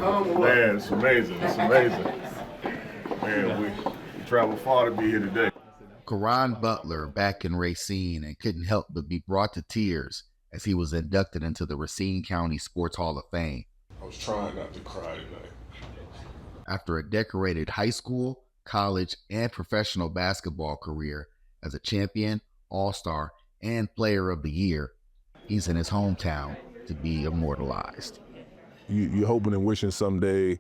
Man, it's amazing. It's amazing. Man, we traveled far to be here today. Caron Butler back in Racine and couldn't help but be brought to tears as he was inducted into the Racine County Sports Hall of Fame. I was trying not to cry tonight. After a decorated high school, college, and professional basketball career as a champion, all-star, and player of the year, he's in his hometown to be immortalized. You're hoping and wishing someday,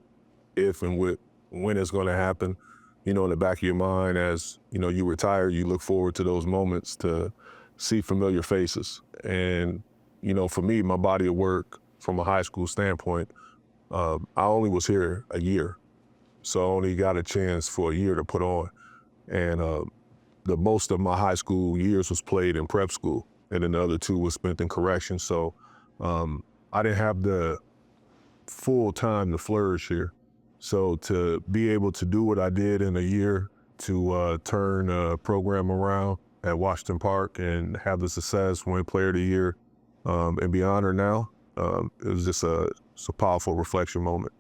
if and when it's going to happen, in the back of your mind as, you retire, you look forward to those moments to see familiar faces. And, for me, my body of work from a high school standpoint, I only was here a year. So I only got a chance for a year to put on. And the most of my high school years was played in prep school. And then the other 2 was spent in correction. So I didn't have the full time to flourish here. So to be able to do what I did in a year, to turn a program around at Washington Park and have the success, win Player of the Year, and be honored now, it was just a powerful reflection moment.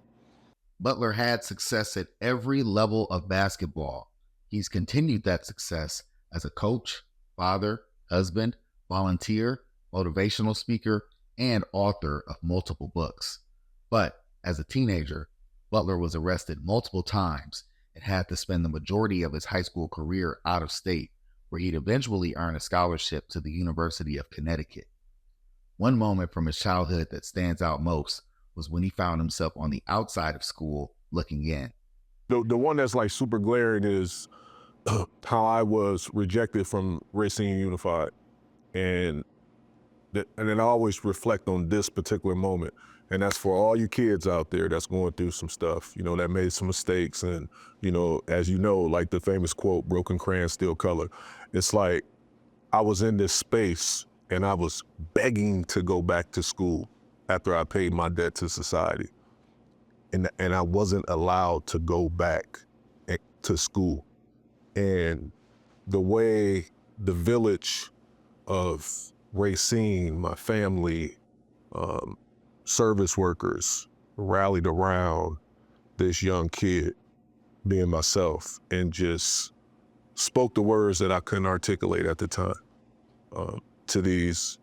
Butler had success at every level of basketball. He's continued that success as a coach, father, husband, volunteer, motivational speaker, and author of multiple books. But as a teenager, Butler was arrested multiple times and had to spend the majority of his high school career out of state, where he'd eventually earn a scholarship to the University of Connecticut. One moment from his childhood that stands out most was when he found himself on the outside of school looking in. The one that's like super glaring is how I was rejected from Racine Unified. And then I always reflect on this particular moment. And that's for all you kids out there that's going through some stuff, that made some mistakes. And, as you know, like the famous quote, broken crayon, still color. It's like I was in this space and I was begging to go back to school after I paid my debt to society. And I wasn't allowed to go back to school. And the way the village of Racine, my family, service workers rallied around this young kid, being myself, and just spoke the words that I couldn't articulate at the time to these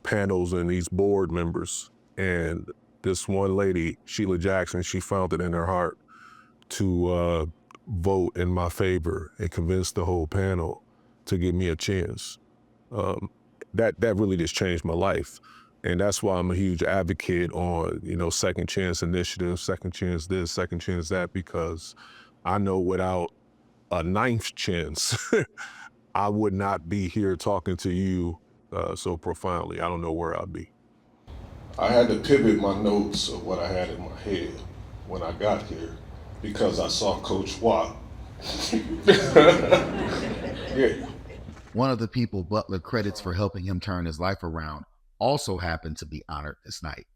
panels and these board members. And this one lady, Sheila Jackson, she found it in her heart to vote in my favor and convince the whole panel to give me a chance. That really just changed my life. And that's why I'm a huge advocate on, second chance initiatives, second chance this, second chance that, because I know without a 9th chance, I would not be here talking to you so profoundly. I don't know where I'd be. I had to pivot my notes of what I had in my head when I got here because I saw Coach Watt. Yeah. One of the people Butler credits for helping him turn his life around also happened to be honored this night.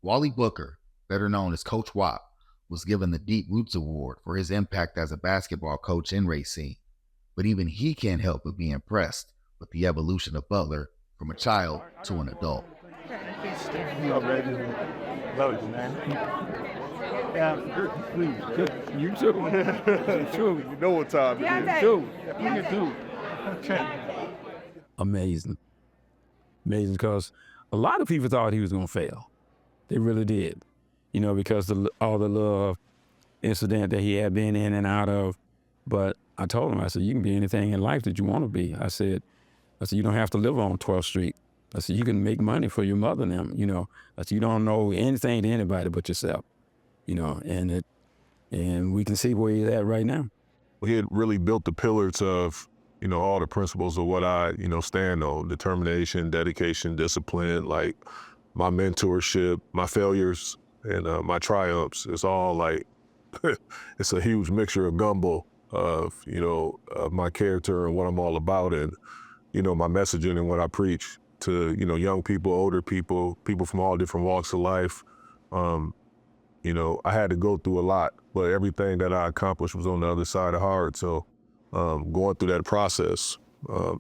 Wally Booker, better known as Coach Watt, was given the Deep Roots Award for his impact as a basketball coach in Racine. But even he can't help but be impressed with the evolution of Butler from a child to an adult. Love you, man. Yeah, please. You too. True. You know what time it is. You too. Amazing because a lot of people thought he was going to fail. They really did, because all the little incident that he had been in and out of. But I told him, I said, you can be anything in life that you want to be. I said, you don't have to live on 12th Street. I said, you can make money for your mother and them, I said, you don't know anything to anybody but yourself, and we can see where he's at right now. He had really built the pillars of, all the principles of what I, stand on: determination, dedication, discipline, like my mentorship, my failures, and my triumphs. It's all like, it's a huge mixture of gumbo of, of my character and what I'm all about, and, my messaging and what I preach to, young people, older people, people from all different walks of life. I had to go through a lot, but everything that I accomplished was on the other side of hard. So going through that process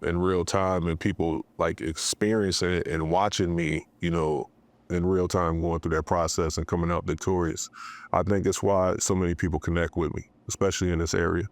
in real time and people like experiencing it and watching me, in real time going through that process and coming out victorious. I think it's why so many people connect with me, especially in this area.